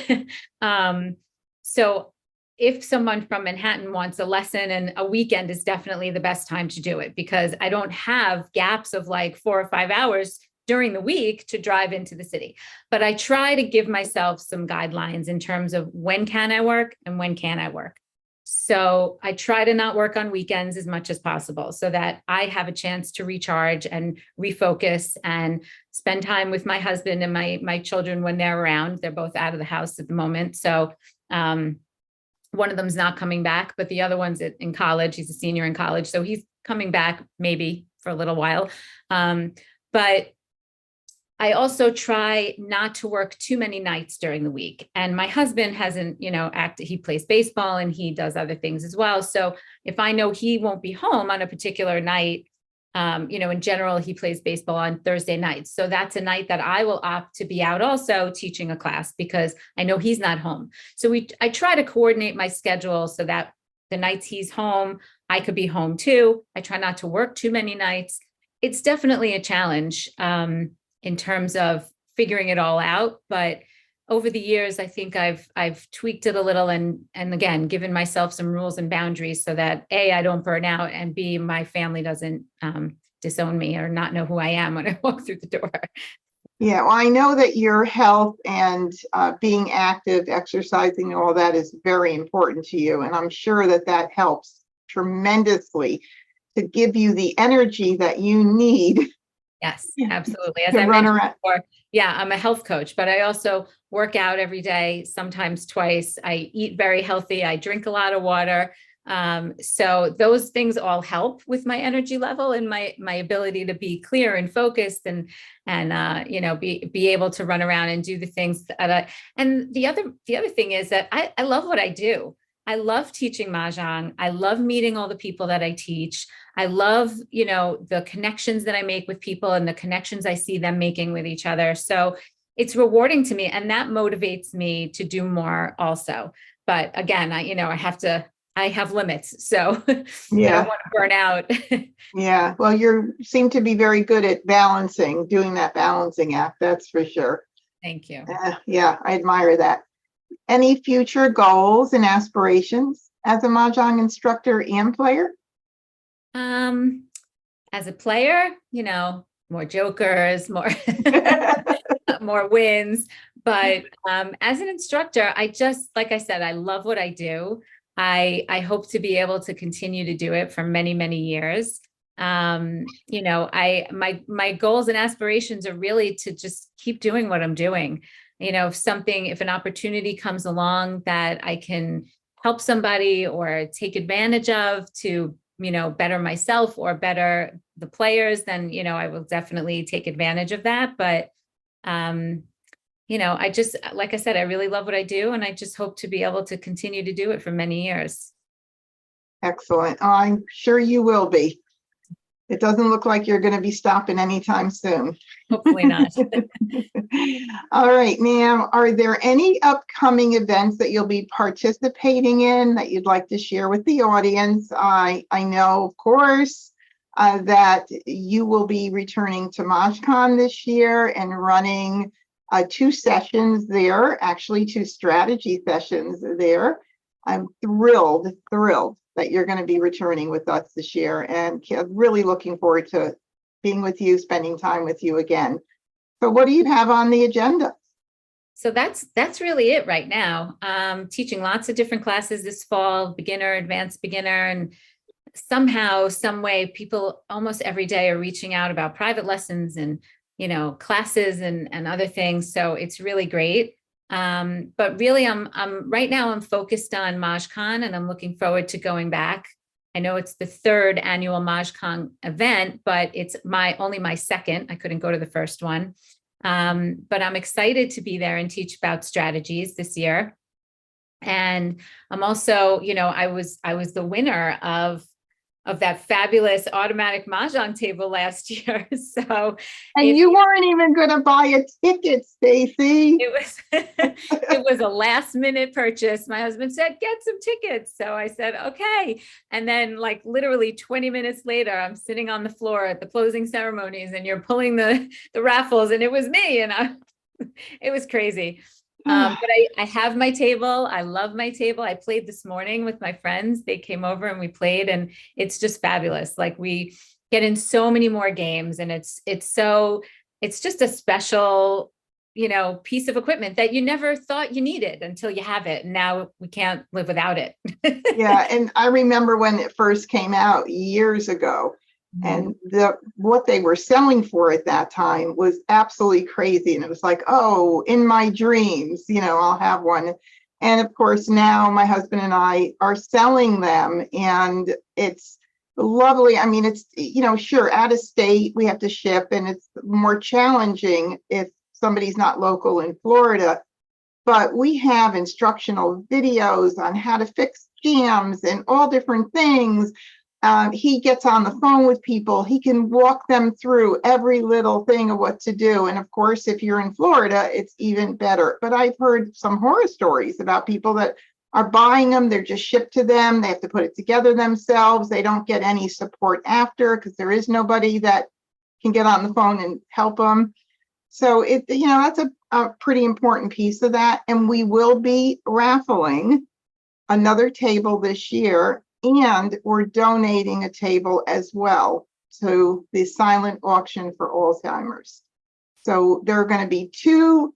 so if someone from Manhattan wants a lesson, and a weekend is definitely the best time to do it, because I don't have gaps of like 4 or 5 hours during the week to drive into the city. But I try to give myself some guidelines in terms of when can I work and when can I work. So I try to not work on weekends as much as possible so that I have a chance to recharge and refocus and spend time with my husband and my children when they're around. They're both out of the house at the moment. So one of them's not coming back, but the other one's in college. He's a senior in college. So he's coming back maybe for a little while. But I also try not to work too many nights during the week. And my husband hasn't, he plays baseball and he does other things as well. So if I know he won't be home on a particular night, in general, he plays baseball on Thursday nights. So that's a night that I will opt to be out also teaching a class, because I know he's not home. So I try to coordinate my schedule so that the nights he's home, I could be home too. I try not to work too many nights. It's definitely a challenge. In terms of figuring it all out. But over the years, I think I've tweaked it a little and again, given myself some rules and boundaries so that A, I don't burn out, and B, my family doesn't disown me or not know who I am when I walk through the door. Yeah, well, I know that your health and being active, exercising, all that is very important to you. And I'm sure that that helps tremendously to give you the energy that you need Yes, absolutely. As to I run mentioned around. before, yeah, I'm a health coach, but I also work out every day, sometimes twice. I eat very healthy. I drink a lot of water. So those things all help with my energy level and my ability to be clear and focused and you know, be able to run around and do the things that and the other thing is that I love what I do. I love teaching Mahjong. I love meeting all the people that I teach. I love, you know, the connections that I make with people and the connections I see them making with each other. So it's rewarding to me, and that motivates me to do more also. But again, I have limits, so I don't Yeah, want to burn out. yeah. Well, you seem to be very good at balancing, doing that balancing act. That's for sure. Thank you. Yeah, I admire that. Any future goals and aspirations as a Mahjong instructor and player? As a player, you know, more jokers, more more wins. But as an instructor, I just, like I said, I love what I do. I hope to be able to continue to do it for many, many years. You know, my goals and aspirations are really to just keep doing what I'm doing. You know, if an opportunity comes along that I can help somebody or take advantage of to, you know, better myself or better the players, then, you know, I will definitely take advantage of that. But you know, I just, like I said, I really love what I do, and I just hope to be able to continue to do it for many years. Excellent. Oh, I'm sure you will be. It doesn't look like you're going to be stopping anytime soon. Hopefully not. All right, ma'am. Are there any upcoming events that you'll be participating in that you'd like to share with the audience? I know, of course, that you will be returning to MajCon this year and running 2 sessions there, actually 2 strategy sessions there. I'm thrilled that you're going to be returning with us this year, and really looking forward to being with you, spending time with you again. So what do you have on the agenda? So that's really it right now. Teaching lots of different classes this fall, beginner, advanced beginner, and somehow, some way, people almost every day are reaching out about private lessons and, you know, classes and other things. So it's really great. But really, I'm right now I'm focused on MajCon, and I'm looking forward to going back. I know it's the 3rd annual MajCon event, but it's only my second. I couldn't go to the first one. But I'm excited to be there and teach about strategies this year. And I'm also, you know, I was the winner of that fabulous automatic Mahjong table last year. So And you weren't even going to buy a ticket, Stacy. it was it was a last minute purchase. My husband said, get some tickets. So I said, okay. And then like literally 20 minutes later, I'm sitting on the floor at the closing ceremonies and you're pulling the raffles, and it was me. And it was crazy. But I have my table. I love my table. I played this morning with my friends. They came over and we played, and it's just fabulous. Like, we get in so many more games, and it's just a special, you know, piece of equipment that you never thought you needed until you have it. And now we can't live without it. Yeah, and I remember when it first came out years ago, and what they were selling for at that time was absolutely crazy. And it was like, oh, in my dreams, you know, I'll have one. And of course, now my husband and I are selling them, and it's lovely. I mean, it's, you know, sure, out of state, we have to ship, and it's more challenging if somebody's not local in Florida. But we have instructional videos on how to fix jams and all different things. He gets on the phone with people. He can walk them through every little thing of what to do. And of course, if you're in Florida, it's even better. But I've heard some horror stories about people that are buying them. They're just shipped to them. They have to put it together themselves. They don't get any support after, because there is nobody that can get on the phone and help them. So you know, that's a a pretty important piece of that. And we will be raffling another table this year, and we're donating a table as well to the silent auction for Alzheimer's. So there are going to be two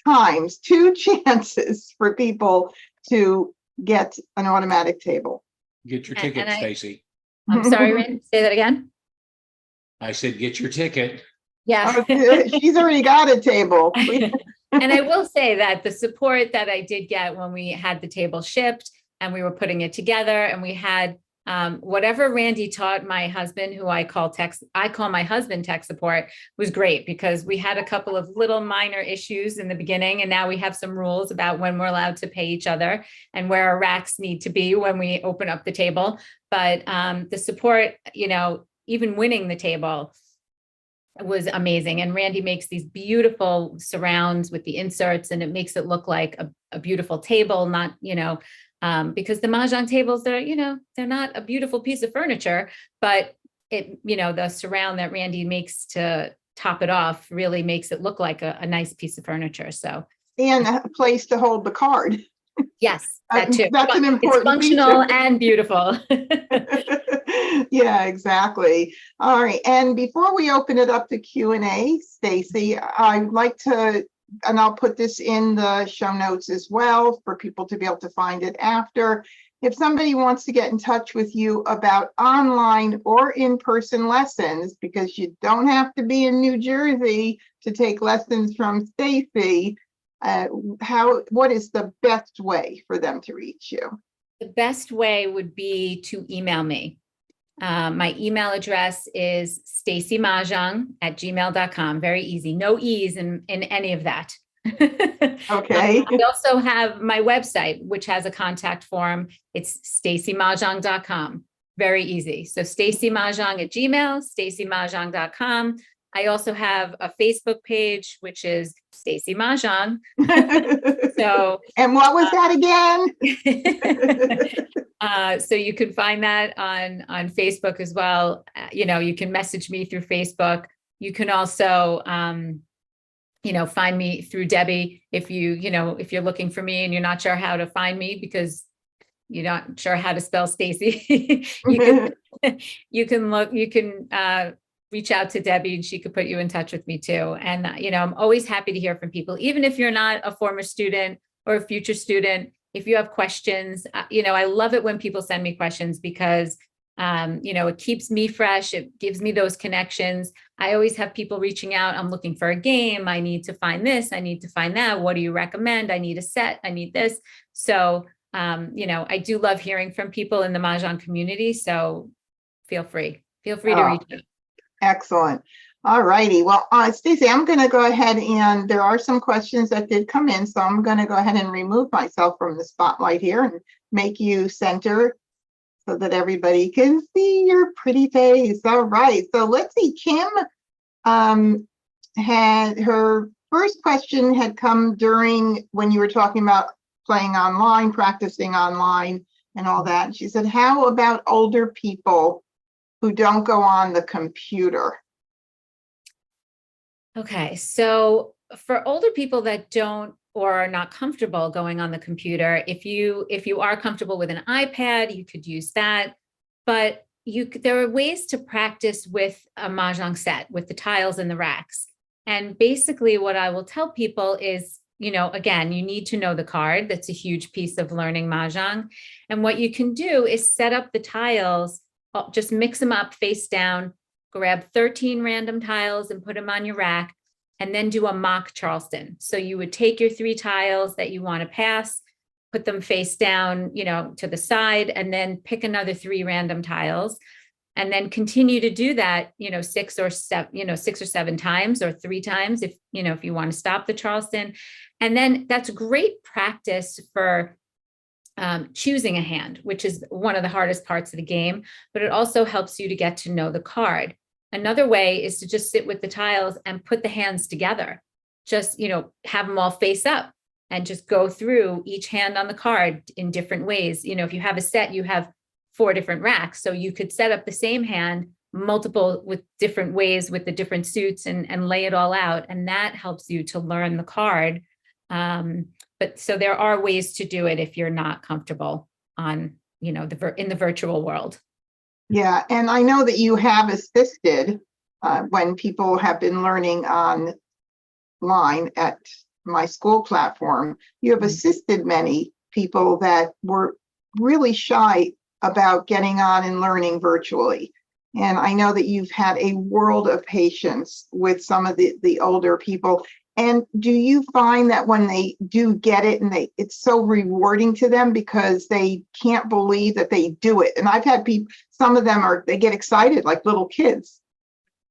chances for people to get an automatic table. Get your ticket, Stacy. I'm sorry, Randy, say that again. I said, get your ticket. Yeah. She's already got a table. And I will say that the support that I did get when we had the table shipped and we were putting it together, and we had whatever Randy taught my husband, who I call my husband tech support, was great, because we had a couple of little minor issues in the beginning, and now we have some rules about when we're allowed to pay each other and where our racks need to be when we open up the table. But the support, even winning the table was amazing. And Randy makes these beautiful surrounds with the inserts, and it makes it look like a beautiful table, not, because the Mahjong tables, they're not a beautiful piece of furniture, but the surround that Randy makes to top it off really makes it look like a nice piece of furniture. So, and a place to hold the card. Yes, that too. That's an important It's functional feature. and beautiful. Yeah, exactly. All right. And before we open it up to Q&A, Stacy, I'd like to, and I'll put this in the show notes as well for people to be able to find it after. If somebody wants to get in touch with you about online or in-person lessons, because you don't have to be in New Jersey to take lessons from Stacy, what is the best way for them to reach you? The best way would be to email me. My email address is stacymahjong@gmail.com. Very easy. No E's in any of that. Okay. I also have my website, which has a contact form. It's stacymahjong.com. Very easy. So stacymahjong@gmail, stacymahjong.com. I also have a Facebook page, which is Stacy Mahjong. So, and what was that again? So you can find that on Facebook as well. You can message me through Facebook. You can also, find me through Debbie if if you're looking for me and you're not sure how to find me because you're not sure how to spell Stacy. you can reach out to Debbie and she could put you in touch with me too. And, I'm always happy to hear from people, even if you're not a former student or a future student. If you have questions, I love it when people send me questions because, it keeps me fresh. It gives me those connections. I always have people reaching out. I'm looking for a game. I need to find this. I need to find that. What do you recommend? I need a set. I need this. So, I do love hearing from people in the Mahjong community. So feel free to reach out. Excellent. All righty. Well, Stacy, I'm going to go ahead, and there are some questions that did come in, so I'm going to go ahead and remove myself from the spotlight here and make you center so that everybody can see your pretty face. All right. So let's see. Kim had her first question had come during when you were talking about playing online, practicing online, and all that. And she said, "How about older people who don't go on the computer?" Okay, so for older people that don't or are not comfortable going on the computer, if you are comfortable with an iPad, you could use that. But there are ways to practice with a Mahjong set with the tiles and the racks. And basically what I will tell people is, again, you need to know the card. That's a huge piece of learning Mahjong. And what you can do is set up the tiles, just mix them up face down, grab 13 random tiles and put them on your rack, and then do a mock Charleston. So you would take your 3 tiles that you want to pass, put them face down, to the side, and then pick another 3 random tiles, and then continue to do that, 6 or 7 times or 3 times if you want to stop the Charleston. And then that's great practice for choosing a hand, which is one of the hardest parts of the game, but it also helps you to get to know the card. Another way is to just sit with the tiles and put the hands together. Just, have them all face up and just go through each hand on the card in different ways. If you have a set, you have 4 different racks. So you could set up the same hand multiple with different ways with the different suits and lay it all out. And that helps you to learn the card. But so there are ways to do it if you're not comfortable on, in the virtual world. Yeah, and I know that you have assisted when people have been learning online at my school platform. You have assisted many people that were really shy about getting on and learning virtually. And I know that you've had a world of patience with some of the older people. And do you find that when they do get it and it's so rewarding to them because they can't believe that they do it? And I've had people, some of them they get excited like little kids.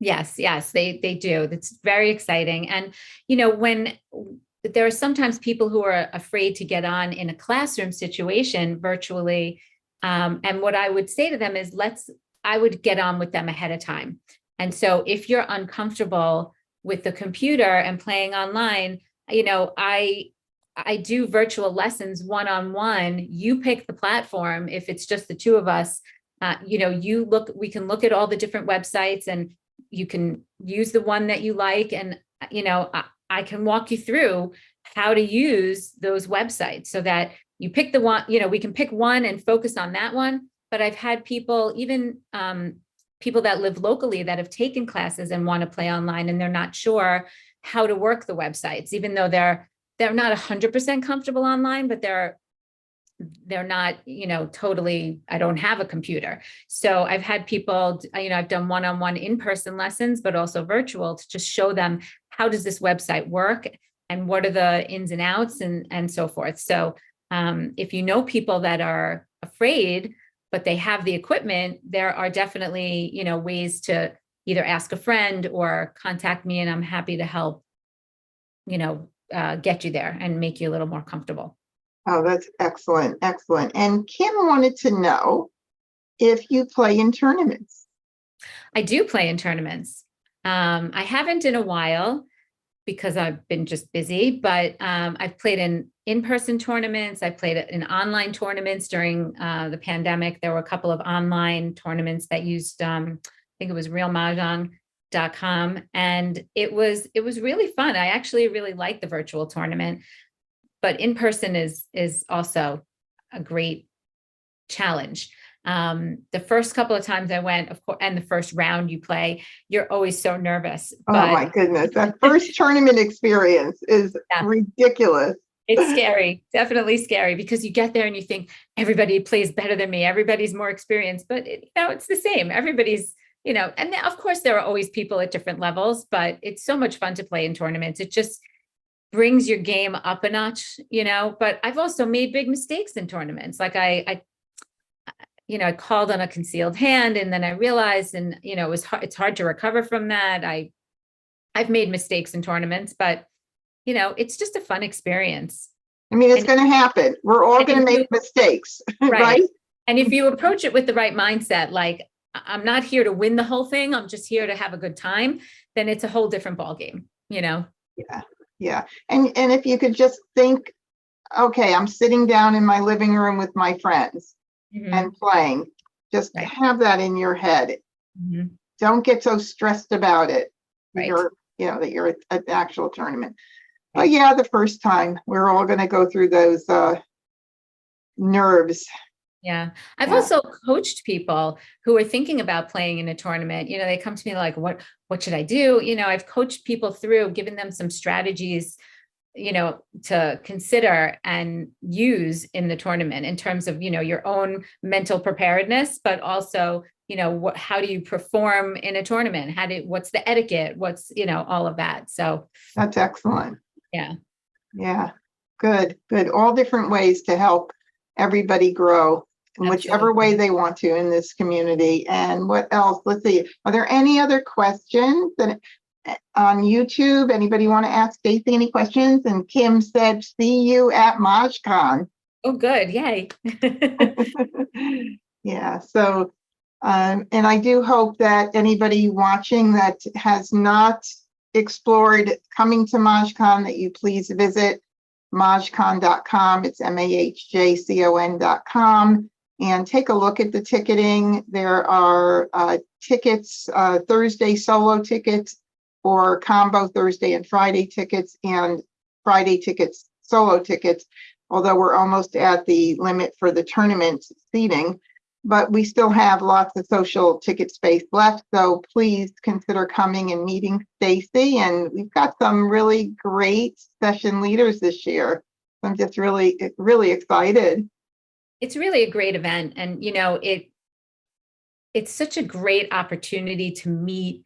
Yes, they do. It's very exciting. And, when there are sometimes people who are afraid to get on in a classroom situation virtually. And what I would say to them is I would get on with them ahead of time. And so if you're uncomfortable with the computer and playing online, I do virtual lessons one-on-one. You pick the platform. If it's just the two of us, we can look at all the different websites and you can use the one that you like. And, I can walk you through how to use those websites so that you pick the one, we can pick one and focus on that one. But I've had people, even people that live locally that have taken classes and want to play online and they're not sure how to work the websites, even though they're not 100% comfortable online, but they're not, totally, I don't have a computer. So I've had people, I've done one-on-one in-person lessons, but also virtual to just show them how does this website work and what are the ins and outs and so forth. So if you know people that are afraid, but they have the equipment, there are definitely, ways to either ask a friend or contact me, and I'm happy to help, get you there and make you a little more comfortable. Oh, that's excellent. Excellent. And Kim wanted to know if you play in tournaments. I do play in tournaments. I haven't in a while because I've been just busy, but I've played in-person tournaments. I played in online tournaments during the pandemic. There were a couple of online tournaments that used, I think it was realmahjong.com. And it was really fun. I actually really liked the virtual tournament, but in-person is also a great challenge. The first couple of times I went, of course, and the first round you play, you're always so nervous. But oh my goodness, that first tournament experience is ridiculous. It's scary, definitely scary, because you get there and you think everybody plays better than me. Everybody's more experienced, but it's the same. Everybody's, and of course there are always people at different levels, but it's so much fun to play in tournaments. It just brings your game up a notch, but I've also made big mistakes in tournaments. Like I called on a concealed hand and then I realized, and, it's hard to recover from that. I've made mistakes in tournaments, but, it's just a fun experience. I mean, it's going to happen. We're all going to make mistakes, right? And if you approach it with the right mindset, like I'm not here to win the whole thing, I'm just here to have a good time, then it's a whole different ballgame, Yeah. Yeah. And if you could just think, okay, I'm sitting down in my living room with my friends and playing, just have that in your head. Don't get so stressed about it. That you're at the actual tournament. But yeah, the first time we're all going to go through those nerves. Yeah. I've also coached people who are thinking about playing in a tournament. They come to me like, what should I do? I've coached people through, given them some strategies, to consider and use in the tournament in terms of, your own mental preparedness, but also, how do you perform in a tournament? What's the etiquette? What's, all of that. So that's excellent. Yeah. Yeah. Good. All different ways to help everybody grow in whichever way they want to in this community. And what else? Let's see. Are there any other questions that on YouTube? Anybody want to ask Stacy any questions? And Kim said, see you at MahjCon. Oh, good. Yay. Yeah. So, and I do hope that anybody watching that has not explored coming to MahjCon, that you please visit mahjcon.com. It's mahjcon.com. and take a look at the ticketing. There are tickets, Thursday solo tickets, or combo Thursday and Friday tickets, and Friday tickets, solo tickets, although we're almost at the limit for the tournament seating. But we still have lots of social ticket space left, so please consider coming and meeting Stacy. And we've got some really great session leaders this year. I'm just really, really excited. It's really a great event, and it's such a great opportunity to meet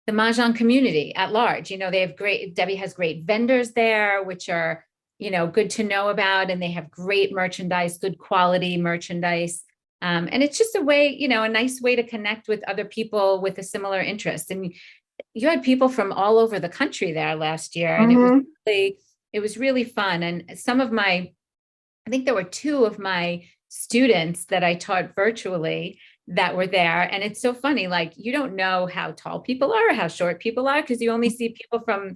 the Mahjong community at large. Debbie has great vendors there, which are good to know about, and they have great merchandise, good quality merchandise. And it's just a way, a nice way to connect with other people with a similar interest. And you had people from all over the country there last year, and it was really fun. And I think there were 2 of my students that I taught virtually that were there. And it's so funny, like, you don't know how tall people are, how short people are, because you only see people from,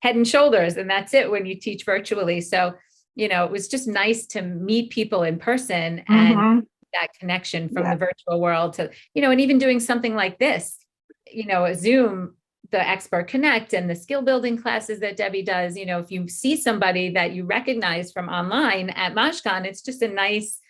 head and shoulders, and that's it when you teach virtually. So it was just nice to meet people in person and that connection from the virtual world to, and even doing something like this, a Zoom, the Expert Connect and the skill building classes that Debbie does. If you see somebody that you recognize from online at MahJongg, it's just a nice,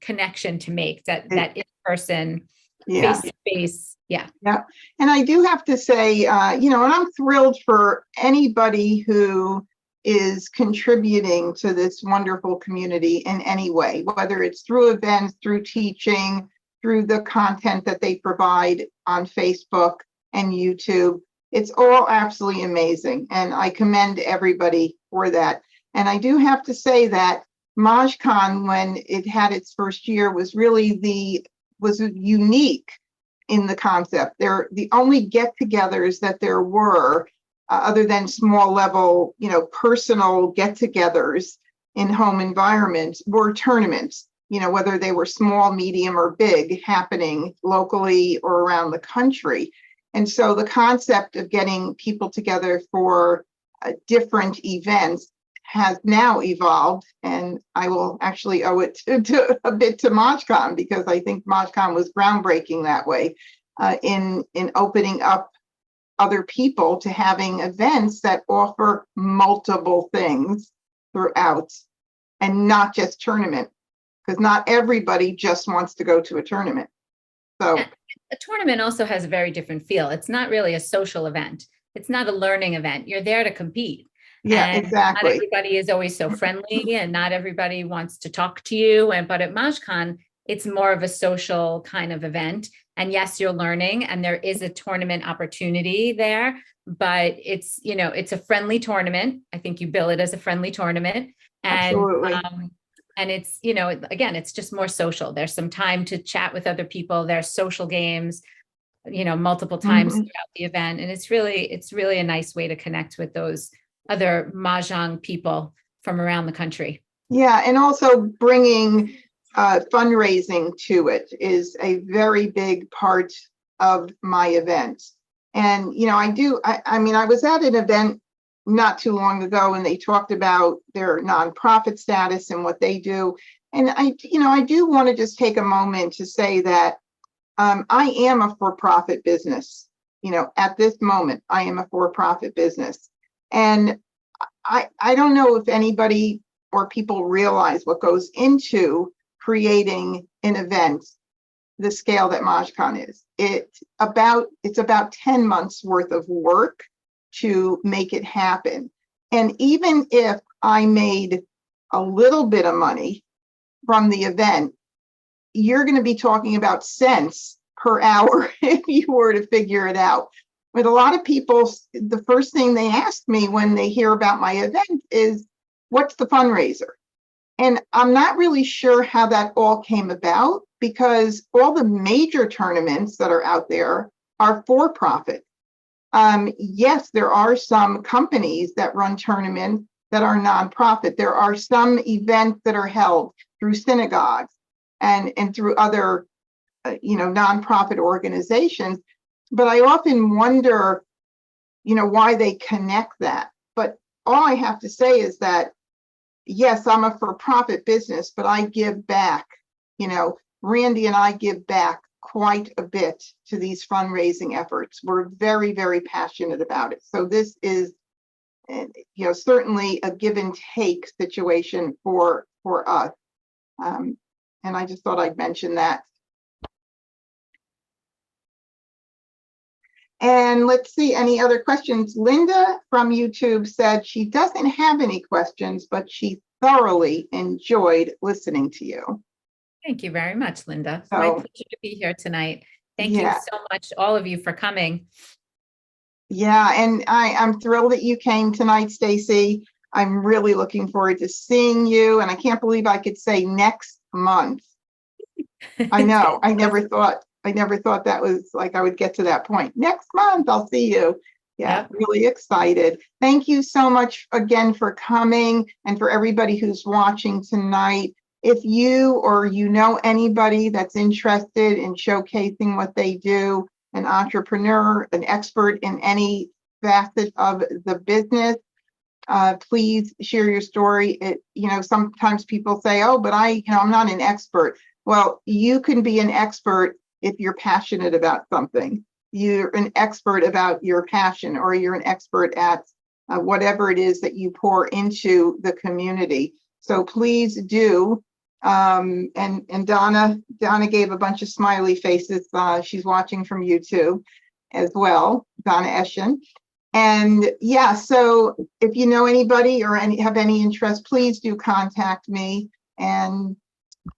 connection to make that in person, face to face. Yeah. And I do have to say, and I'm thrilled for anybody who is contributing to this wonderful community in any way, whether it's through events, through teaching, through the content that they provide on Facebook and YouTube. It's all absolutely amazing, and I commend everybody for that. And I do have to say that MahJongg, when it had its first year, was really was unique in the concept. They're the only get-togethers that there were, other than small level, personal get-togethers in home environments, were tournaments, whether they were small, medium, or big, happening locally or around the country. And so the concept of getting people together for different events has now evolved, and I will actually owe it a bit to MahJongg, because I think MahJongg was groundbreaking that way, in opening up other people to having events that offer multiple things throughout, and not just tournament, because not everybody just wants to go to a tournament. So a tournament also has a very different feel. It's not really a social event. It's not a learning event. You're there to compete. Yeah, and exactly. Not everybody is always so friendly, and not everybody wants to talk to you. But at MahJongg, it's more of a social kind of event. And yes, you're learning, and there is a tournament opportunity there, but it's, it's a friendly tournament. I think you bill it as a friendly tournament. And, absolutely. And it's, again, it's just more social. There's some time to chat with other people. There's social games, multiple times throughout the event. And it's really a nice way to connect with those other Mahjong people from around the country. Yeah, and also bringing fundraising to it is a very big part of my event. And, I was at an event not too long ago, and they talked about their nonprofit status and what they do. And I do want to just take a moment to say that I am a for-profit business. At this moment, I am a for-profit business. And I don't know if anybody or people realize what goes into creating an event the scale that MahJongg is. It's about 10 months worth of work to make it happen. And even if I made a little bit of money from the event, you're going to be talking about cents per hour if you were to figure it out. But a lot of people, the first thing they ask me when they hear about my event is, what's the fundraiser? And I'm not really sure how that all came about, because all the major tournaments that are out there are for profit. Yes, there are some companies that run tournaments that are nonprofit. There are some events that are held through synagogues and through other, nonprofit organizations. But I often wonder, why they connect that. But all I have to say is that, yes, I'm a for-profit business, but I give back. You know, Randy and I give back quite a bit to these fundraising efforts. We're very, very passionate about it. So this is, you know, certainly a give and take situation for us. And I just thought I'd mention that. And let's see, any other questions? Linda from YouTube said she doesn't have any questions, but she thoroughly enjoyed listening to you. Thank you very much, Linda. It's my So, pleasure to be here tonight. Thank you yeah. so much, all of you, for coming. Yeah, and I'm thrilled that you came tonight, Stacy. I'm really looking forward to seeing you, and I can't believe I could say next month. I know, I never thought that was like I would get to that point. Next month, I'll see you. Yeah, Yep. really excited. Thank you so much again for coming, and for everybody who's watching tonight. If you or you know anybody that's interested in showcasing what they do, an entrepreneur, an expert in any facet of the business, please share your story. You know, sometimes people say, oh, but I'm not an expert. Well, you can be an expert if you're passionate about something. You're an expert about your passion, or you're an expert at whatever it is that you pour into the community. So please do. And Donna gave a bunch of smiley faces. She's watching from YouTube as well, Donna Eschen. And yeah, so if you know anybody or have any interest, please do contact me. And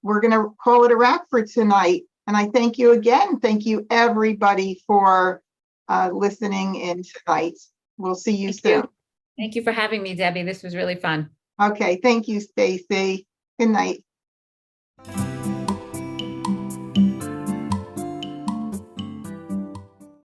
we're going to call it a wrap for tonight. And I thank you again. Thank you, everybody, for listening in tonight. We'll see you soon. Thank you for having me, Debbie. This was really fun. Okay. Thank you, Stacy. Good night.